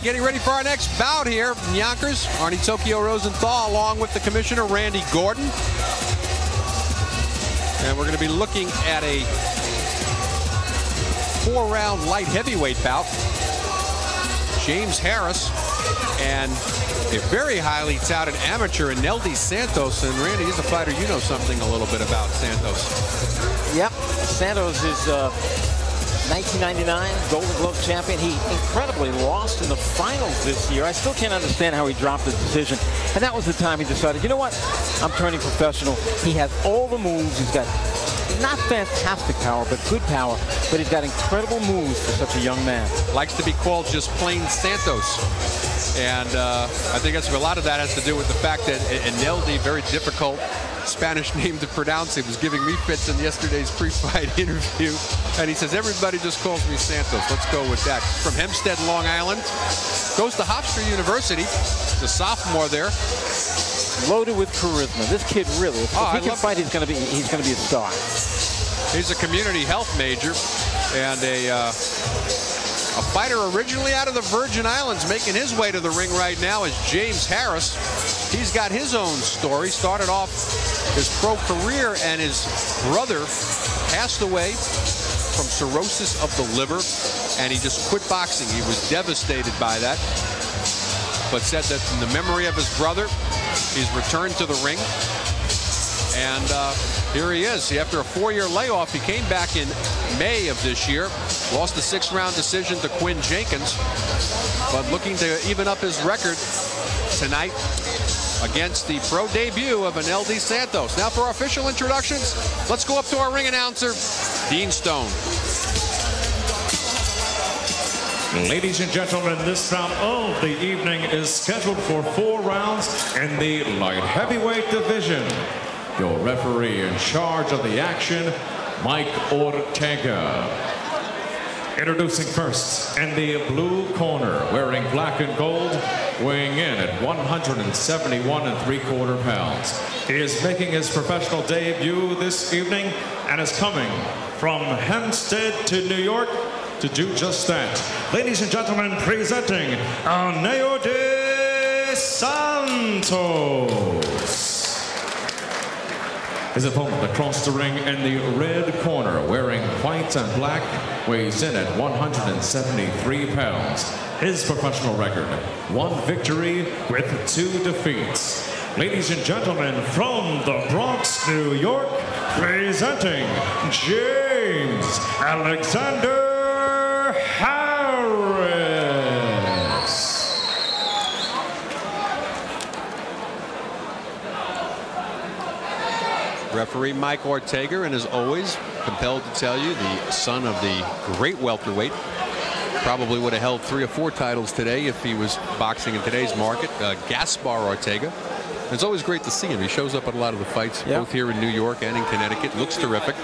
getting ready for our next bout here in Yonkers. Arnie Tokyo Rosenthal along with the commissioner, Randy Gordon. And we're going to be looking at a 4-round light heavyweight bout. James Harris and a very highly touted amateur, Aneudi Santos. And Randy, he's a fighter you know something a little bit about, Santos. Yep, Santos is 1999 Golden Glove champion. He incredibly lost in the finals this year. I still can't understand how he dropped the decision. And that was the time he decided, you know what, I'm turning professional. He has all the moves. He's got not fantastic power, but good power. But he's got incredible moves for such a young man. Likes to be called just plain Santos. And I think that's a lot of that has to do with the fact that Aneudi, very difficult Spanish name to pronounce. He was giving me fits in yesterday's pre-fight interview. And he says, everybody just calls me Santos. Let's go with that. From Hempstead, Long Island. Goes to Hofstra University. The sophomore there. Loaded with charisma. This kid really, if he can fight, he's going to be a star. He's a community health major and a fighter originally out of the Virgin Islands. Making his way to the ring right now is James Harris. He's got his own story. Started off his pro career and his brother passed away from cirrhosis of the liver, and he just quit boxing. He was devastated by that, but said that in the memory of his brother, he's returned to the ring. And here he is. After a 4-year layoff, he came back in May of this year, lost a 6-round decision to Quinn Jenkins, but looking to even up his record tonight against the pro debut of Aneudi Santos. Now for our official introductions, let's go up to our ring announcer, Dean Stone. Ladies and gentlemen, this bout of the evening is scheduled for 4 rounds in the light heavyweight division. Your referee in charge of the action, Mike Ortega. Introducing first, in the blue corner, wearing black and gold, weighing in at 171 3/4 pounds. He is making his professional debut this evening and is coming from Hempstead to New York to do just that. Ladies and gentlemen, presenting Aneudi Santos. His opponent across the ring in the red corner, wearing white and black, weighs in at 173 pounds. His professional record, 1 victory with 2 defeats. Ladies and gentlemen, from the Bronx, New York, presenting James Alexander Harris. Referee Mike Ortega, and as always, compelled to tell you, the son of the great welterweight. Probably would have held 3 or 4 titles today if he was boxing in today's market. Gaspar Ortega. It's always great to see him. He shows up at a lot of the fights, both here in New York and in Connecticut. Looks terrific.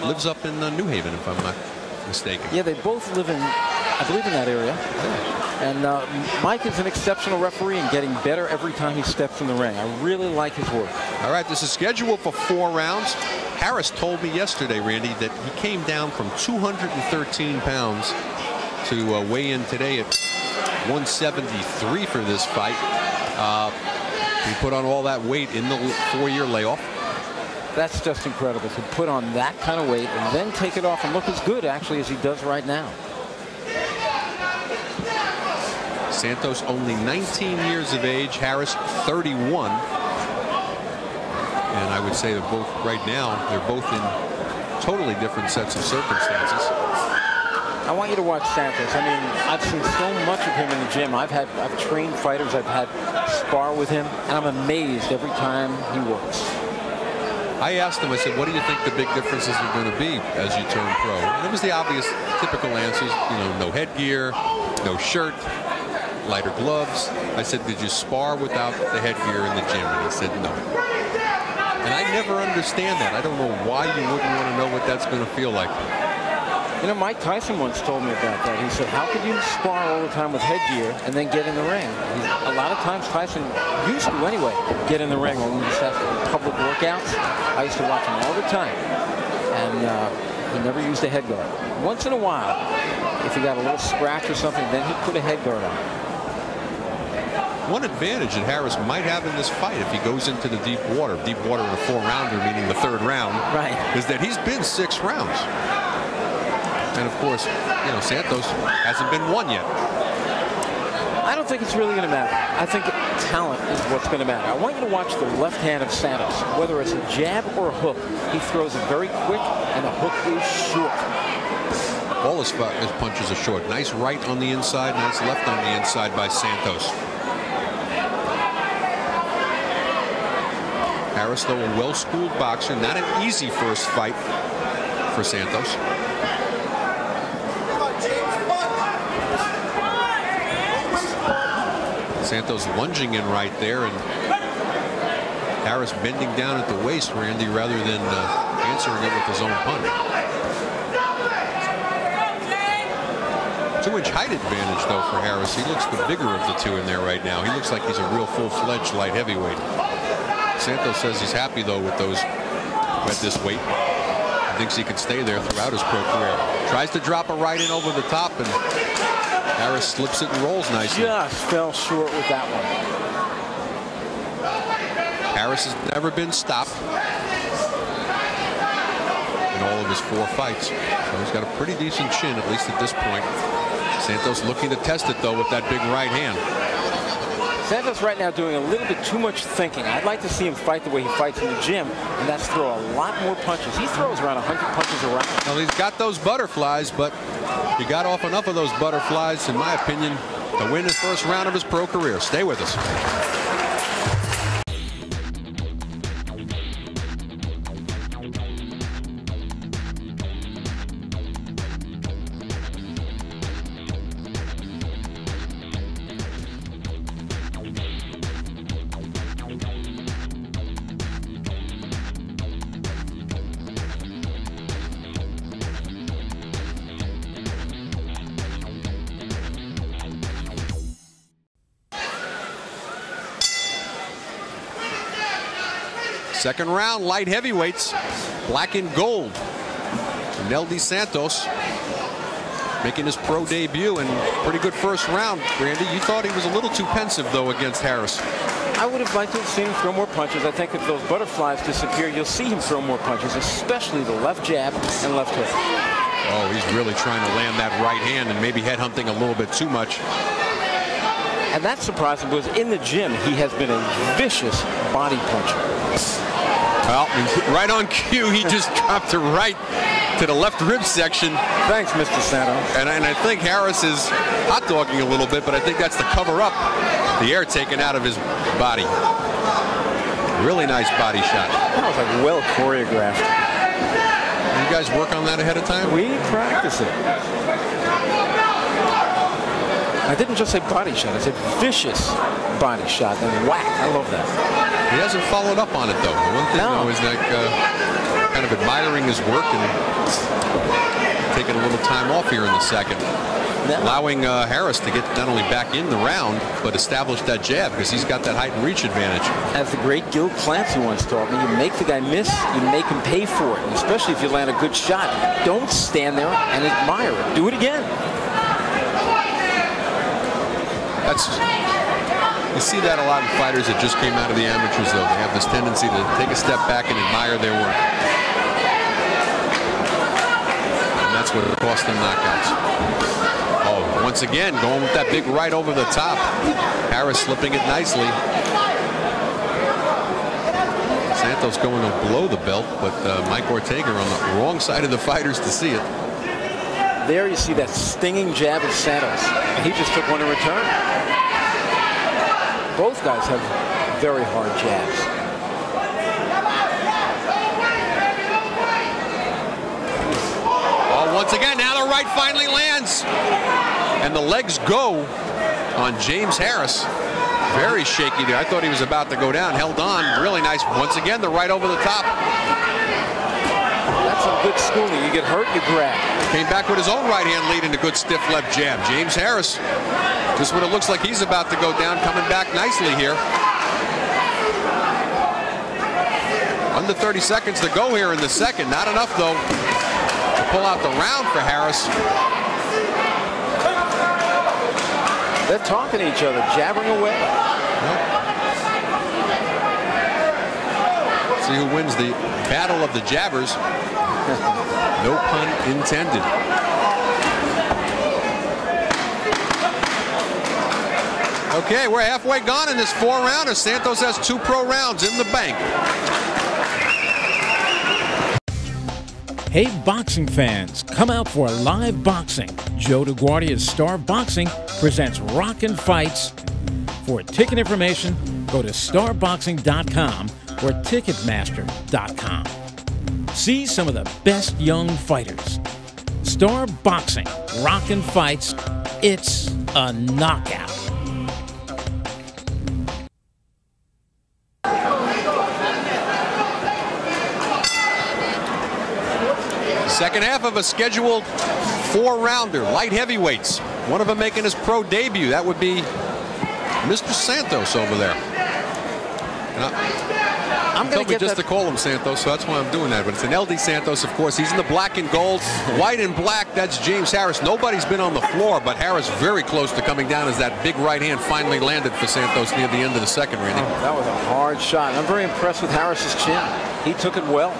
Lives up in New Haven, if I'm not mistaken. Yeah, they both live in, I believe, in that area. Yeah. And Mike is an exceptional referee and getting better every time he steps in the ring. I really like his work. All right, this is scheduled for 4 rounds. Harris told me yesterday, Randy, that he came down from 213 pounds to weigh in today at 173 for this fight. He put on all that weight in the 4-year layoff. That's just incredible to put on that kind of weight and then take it off and look as good, actually, as he does right now. Santos only 19 years of age, Harris 31. And I would say they're both, right now, they're both in totally different sets of circumstances. I want you to watch Santos. I mean, I've seen so much of him in the gym. I've trained fighters, I've had spar with him, and I'm amazed every time he works. I asked him, I said, what do you think the big differences are going to be as you turn pro? And it was the obvious, typical answers, you know, no headgear, no shirt, lighter gloves. I said, did you spar without the headgear in the gym? And he said, no. And I never understand that. I don't know why you wouldn't want to know what that's going to feel like. You know, Mike Tyson once told me about that. He said, how could you spar all the time with headgear and then get in the ring? A lot of times Tyson used to, anyway, get in the ring when we used to have public workouts. I used to watch him all the time. And he never used a head guard. Once in a while, if he got a little scratch or something, then he'd put a head guard on. one advantage that Harris might have in this fight if he goes into the deep water in a 4-rounder, meaning the 3rd round, right, is that he's been 6 rounds. And of course, you know, Santos hasn't been 1 yet. I don't think it's really going to matter. I think talent is what's going to matter. I want you to watch the left hand of Santos. Whether it's a jab or a hook, he throws it very quick, and the hook is short. All his punches are short. Nice right on the inside, nice left on the inside by Santos. Harris, though, a well-schooled boxer. Not an easy first fight for Santos. Santos lunging in right there, and Harris bending down at the waist, Randy, rather than answering it with his own punch. 2-inch height advantage, though, for Harris. He looks the bigger of the two in there right now. He looks like he's a real full-fledged light heavyweight. Santos says he's happy, though, with this weight. He thinks he could stay there throughout his pro career. Tries to drop a right in over the top, and Harris slips it and rolls nicely. Just fell short with that one. Harris has never been stopped in all of his 4 fights. So he's got a pretty decent chin, at least at this point. Santos looking to test it, though, with that big right hand. Santos right now doing a little bit too much thinking. I'd like to see him fight the way he fights in the gym, and that's throw a lot more punches. He throws around 100 punches around. Well, he's got those butterflies, but he got off enough of those butterflies, in my opinion, to win his first round of his pro career. Stay with us. Second round, light heavyweights, black and gold. Aneudi Santos making his pro debut, and pretty good first round. Randy, you thought he was a little too pensive, though, against Harris. I would have liked to have seen him throw more punches. I think if those butterflies disappear, you'll see him throw more punches, especially the left jab and left hook. Oh, he's really trying to land that right hand and maybe headhunting a little bit too much. And that's surprising because in the gym, he has been a vicious body puncher. Well, right on cue, he just dropped a right to the left rib section. Thanks, Mr. Santos. And I think Harris is hot-dogging a little bit, but I think that's to cover up the air taken out of his body. Really nice body shot. That was like well choreographed. You guys work on that ahead of time? We practice it. I didn't just say body shot. I said vicious body shot and whack. I love that. He hasn't followed up on it, though. One thing, though, is like kind of admiring his work and taking a little time off here in the second. Allowing Harris to get not only back in the round, but establish that jab, because he's got that height and reach advantage. As the great Gil Clancy once taught me, you make the guy miss, you make him pay for it. And especially if you land a good shot. Don't stand there and admire it. Do it again. You see that a lot in fighters that just came out of the amateurs, though. They have this tendency to take a step back and admire their work. And that's what cost them knockouts. Oh, once again, going with that big right over the top. Harris slipping it nicely. Santos going to blow the belt, but Mike Ortega on the wrong side of the fighters to see it. There you see that stinging jab of Santos. He just took one in return. Both guys have very hard jabs. Oh, once again, now the right finally lands. And the legs go on James Harris. Very shaky there. I thought he was about to go down. Held on. Really nice. Once again, the right over the top. That's some good schooling. You get hurt, you grab. Came back with his own right hand lead and a good stiff left jab. James Harris, just when it looks like he's about to go down, coming back nicely here. Under 30 seconds to go here in the second. Not enough, though, to pull out the round for Harris. They're talking to each other, jabbering away. See who wins the battle of the jabbers. No pun intended. Okay, we're halfway gone in this 4-rounder. Santos has 2 pro rounds in the bank. Hey, boxing fans, come out for live boxing. Joe DeGuardia's Star Boxing presents Rockin' Fights. For ticket information, go to starboxing.com or ticketmaster.com. See some of the best young fighters. Star Boxing, Rockin' Fights, it's a knockout. Second half of a scheduled 4-rounder, light heavyweights. One of them making his pro debut. That would be Mr. Santos over there. I'm going to get just to call him Santos, so that's why I'm doing that. But it's Aneudi Santos, of course. He's in the black and gold. White and black, that's James Harris. Nobody's been on the floor, but Harris very close to coming down as that big right hand finally landed for Santos near the end of the second, Randy. Oh, that was a hard shot. I'm very impressed with Harris's chin. He took it well.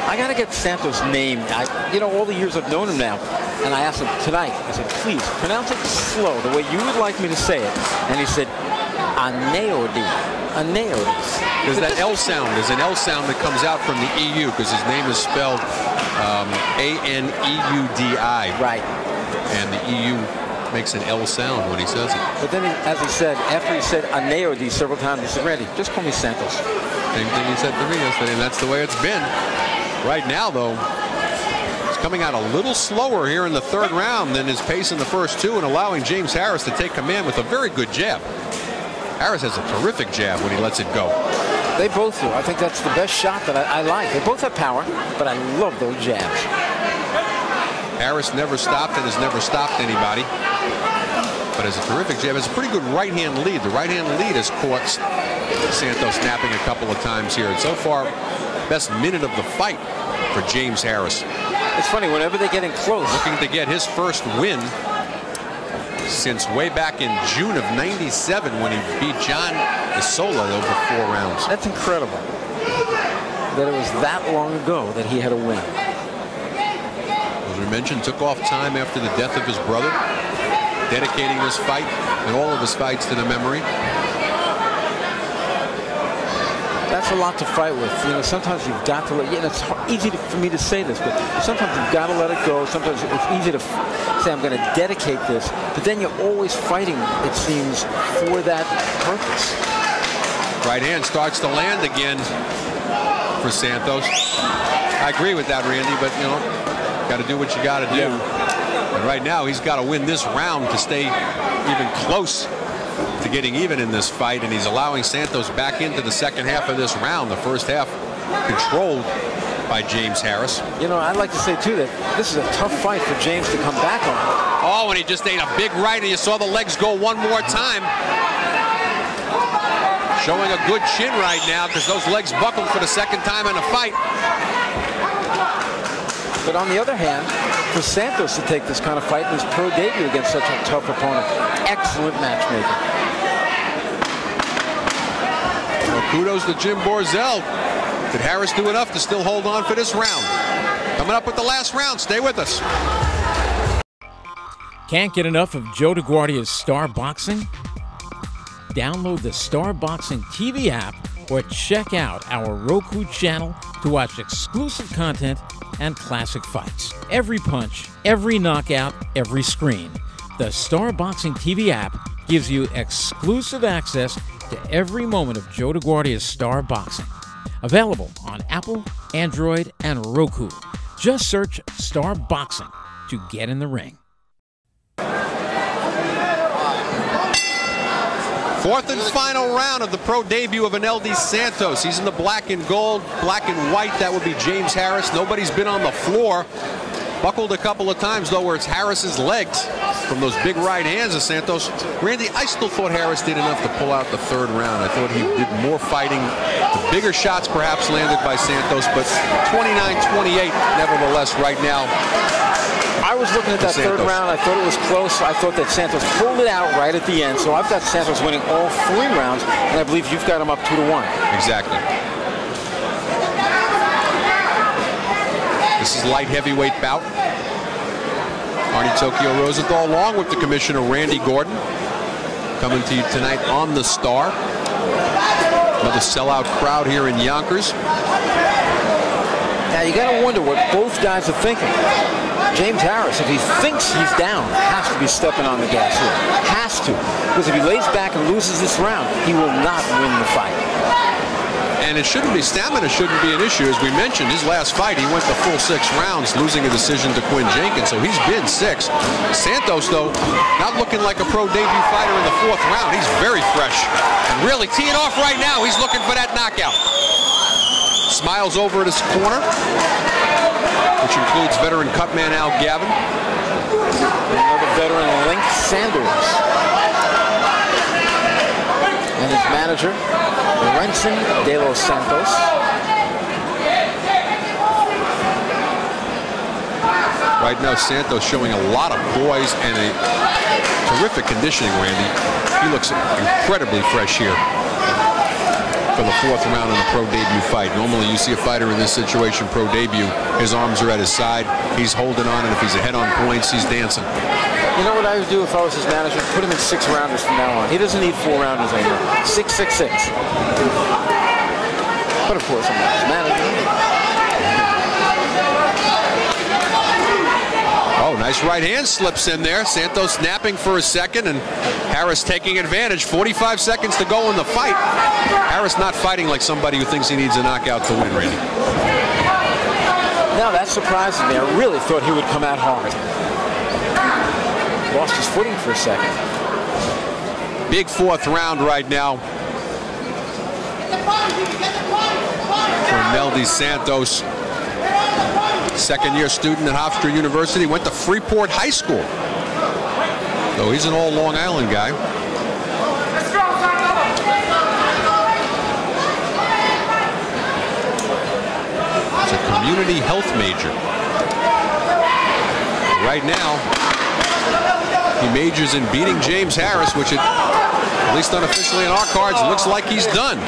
I got to get Santos' name. You know, all the years I've known him now, and I asked him tonight, I said, please, pronounce it slow, the way you would like me to say it. And he said, Aneudi. Aneudi. There's that L sound. There's an L sound that comes out from the EU because his name is spelled A-N-E-U-D-I. Right. And the EU makes an L sound when he says it. But then, as he said, after he said Aneudi several times, he said, Randy, just call me Santos. Same thing he said to me yesterday, and that's the way it's been. Right now, though, he's coming out a little slower here in the 3rd round than his pace in the first 2 and allowing James Harris to take command with a very good jab. Harris has a terrific jab when he lets it go. They both do. I think that's the best shot that I like. They both have power, but I love those jabs. Harris never stopped and has never stopped anybody. But has a terrific jab. Has a pretty good right-hand lead. The right-hand lead has caught Santos snapping a couple of times here. And so far, best minute of the fight for James Harris. It's funny, whenever they get in close. Looking to get his first win since way back in June of '97 when he beat John Isola over 4 rounds. That's incredible that it was that long ago that he had a win. As we mentioned, took off time after the death of his brother, dedicating this fight and all of his fights to the memory. That's a lot to fight with. You know, sometimes you've got to let, it's easy for me to say this, but sometimes you've got to let it go. Sometimes it's easy to say, I'm going to dedicate this, but then you're always fighting, it seems, for that purpose. Right hand starts to land again for Santos. I agree with that, Randy, but, you know, got to do what you got to do. Yeah. And right now, he's got to win this round to stay even close to getting even in this fight, and he's allowing Santos back into the second half of this round. The first half controlled by James Harris. You know, I'd like to say, too, that this is a tough fight for James to come back on. Oh, and he just ate a big right, and you saw the legs go one more time. Showing a good chin right now because those legs buckled for the second time in a fight. But on the other hand, for Santos to take this kind of fight in his pro debut against such a tough opponent, excellent matchmaking. Well, kudos to Jim Borzell. Did Harris do enough to still hold on for this round? Coming up with the last round. Stay with us. Can't get enough of Joe DeGuardia's Star Boxing? Download the Star Boxing TV app or check out our Roku channel to watch exclusive content and classic fights. Every punch, every knockout, every screen. The Star Boxing TV app gives you exclusive access to every moment of Joe DeGuardia's Star Boxing. Available on Apple, Android, and Roku. Just search Star Boxing to get in the ring. Fourth and final round of the pro debut of Aneudi Santos. He's in the black and gold, black and white. That would be James Harris. Nobody's been on the floor. Buckled a couple of times, though, where it's Harris's legs from those big right hands of Santos. Randy, I still thought Harris did enough to pull out the third round. I thought he did more fighting. The bigger shots perhaps landed by Santos, but 29-28 nevertheless right now. I was looking at that third round. I thought it was close. I thought that Santos pulled it out right at the end. So I've got Santos winning all 3 rounds, and I believe you've got him up 2-1. Exactly. This is light heavyweight bout. Arnie Tokyo Rosenthal, along with the commissioner Randy Gordon, coming to you tonight on the Star. Another sellout crowd here in Yonkers. Now you got to wonder what both guys are thinking. James Harris, if he thinks he's down, has to be stepping on the gas here. Has to. Because if he lays back and loses this round, he will not win the fight. And it shouldn't be, stamina shouldn't be an issue. As we mentioned, his last fight, he went the full 6 rounds, losing a decision to Quinn Jenkins, so he's been 6. Santos, though, not looking like a pro debut fighter in the 4th round. He's very fresh and really teeing off right now. He's looking for that knockout. Smiles over at his corner, which includes veteran cutman Al Gavin. Another veteran, Link Sanders. And his manager, Aneudi Santos. Right now, Santos showing a lot of poise and a terrific conditioning, Randy. He looks incredibly fresh here for the 4th round in the pro debut fight. Normally, you see a fighter in this situation, pro debut, his arms are at his side, he's holding on, and if he's ahead on points, he's dancing. You know what I would do if I was his manager? Put him in 6 rounders from now on. He doesn't need 4 rounders anymore. 6, 6, 6. But of course, I'm not his manager. Oh, nice right hand slips in there. Santos snapping for a second, and Harris taking advantage. 45 seconds to go in the fight. Harris not fighting like somebody who thinks he needs a knockout to win, Randy. Now that surprises me. I really thought he would come out hard. Lost his footing for a second. Big 4th round right now for Aneudi Santos. 2nd-year student at Hofstra University, went to Freeport High School. So he's an all Long Island guy. He's a community health major. Right now, he majors in beating James Harris, which at least unofficially in our cards, looks like he's done.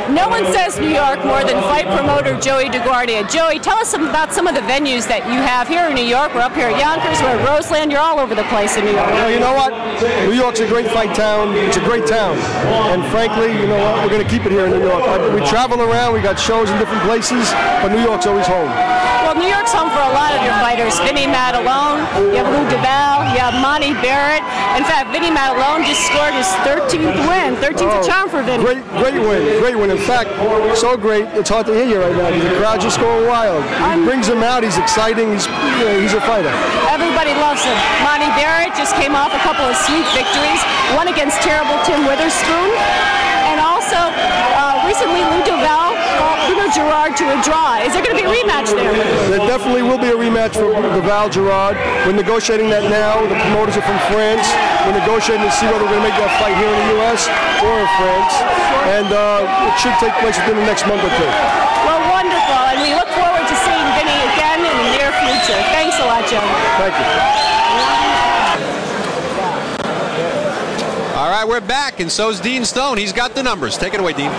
No one says New York more than fight promoter Joey DeGuardia. Joey, tell us about some of the venues that you have here in New York. We're up here at Yonkers, we're at Roseland. You're all over the place in New York. Well, you know what? New York's a great fight town. It's a great town. And frankly, you know what? We're going to keep it here in New York. We travel around. We got shows in different places, but New York's always home. Well, New York's home for a lot of your fighters. Vinny Matalone, you have Lou DeVal, you have Monty Barrett. In fact, Vinny Matalone just scored his 13th win. 13th charm for Vinny. Great win. Great win. In fact, so great, it's hard to hear you right now because the crowd's just going wild. He brings him out. He's exciting. He's a fighter. Everybody loves him. Monty Barrett just came off a couple of sweet victories. One against terrible Tim Witherspoon. And also, recently, Lou DeVal fought Bruno Gerard to a draw. Is there going to be a rematch there? There definitely will be a rematch for DeVal Gerard. We're negotiating that now. The promoters are from France. We're negotiating to see whether we're going to make that fight here in the U.S. or in France. And it should take place within the next month or 2. Well, wonderful. And we look forward to seeing Vinny again in the near future. Thanks a lot, Joe. Thank you. All right, we're back, and so's Dean Stone. He's got the numbers. Take it away, Dean.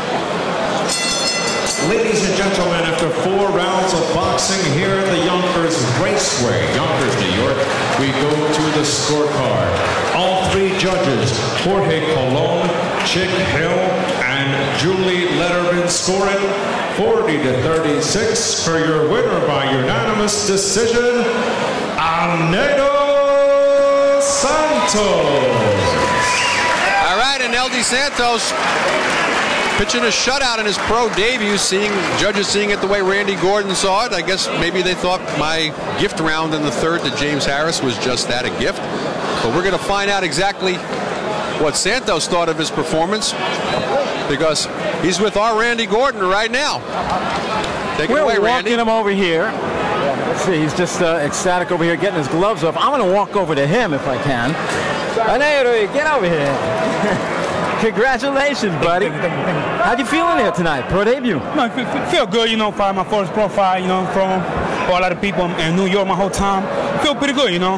Ladies and gentlemen, after 4 rounds of boxing here at the Yonkers Raceway, Yonkers, New York, we go to the scorecard. All 3 judges, Jorge Colon, Chick Hill, and Julie Letterman, scoring 40-36 for your winner by unanimous decision, Aneudi Santos. All right, Aneudi Santos pitching a shutout in his pro debut, judges seeing it the way Randy Gordon saw it. I guess maybe they thought my gift round in the 3rd to James Harris was just that, a gift. But we're going to find out exactly what Santos thought of his performance, because he's with our Randy Gordon right now. Take it away, Randy. We're walking him over here. Let's see, he's just ecstatic over here, getting his gloves off. I'm going to walk over to him if I can. Aneudi, get over here. Congratulations, buddy. How you feeling here tonight? Pro debut? No, I feel good, you know, for my first profile, you know, from a lot of people in New York my whole time. feel pretty good, you know.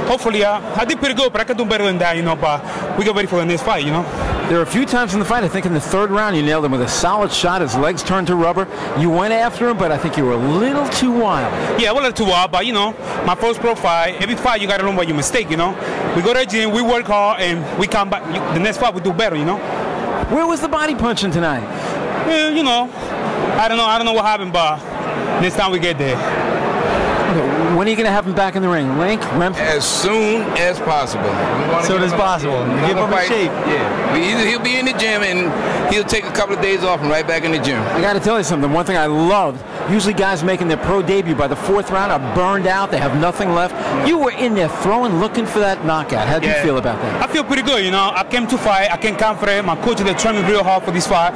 Hopefully, I did pretty good, but I could do better than that, you know. But we get ready for the next fight, you know. There were a few times in the fight, I think in the third round, you nailed him with a solid shot. His legs turned to rubber. You went after him, but I think you were a little too wild. Yeah, a little too wild, but, you know, my first pro fight, every fight you got to learn about your mistake, you know. We go to the gym, we work hard, and we come back. The next fight, we do better, you know. Where was the body punching tonight? Well, you know, I don't know what happened, but next time we get there. When are you going to have him back in the ring? Link? Rem? As soon as possible. As soon as possible. Give him a shape. Yeah. Either he'll be in the gym and he'll take a couple of days off and right back in the gym. I got to tell you something. One thing I loved, usually guys making their pro debut by the fourth round are burned out. They have nothing left. You were in there throwing, looking for that knockout. How do you feel about that? I feel pretty good, you know. I came to fight. I came confident. My coach is training real hard for this fight.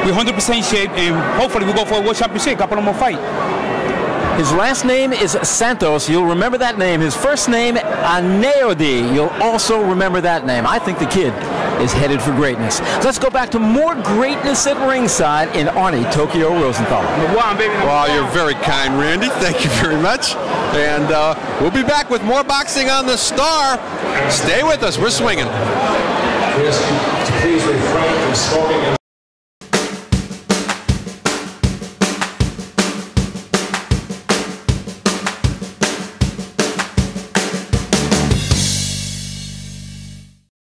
We're 100% shape, and hopefully we go for a world championship, a couple of more fights. His last name is Santos. You'll remember that name. His first name, Aneudi. You'll also remember that name. I think the kid is headed for greatness. Let's go back to more greatness at ringside in Arnie Tokyo Rosenthal. Well, you're very kind, Randy. Thank you very much. And we'll be back with more boxing on the Star. Stay with us. We're swinging. Please refrain from smoking.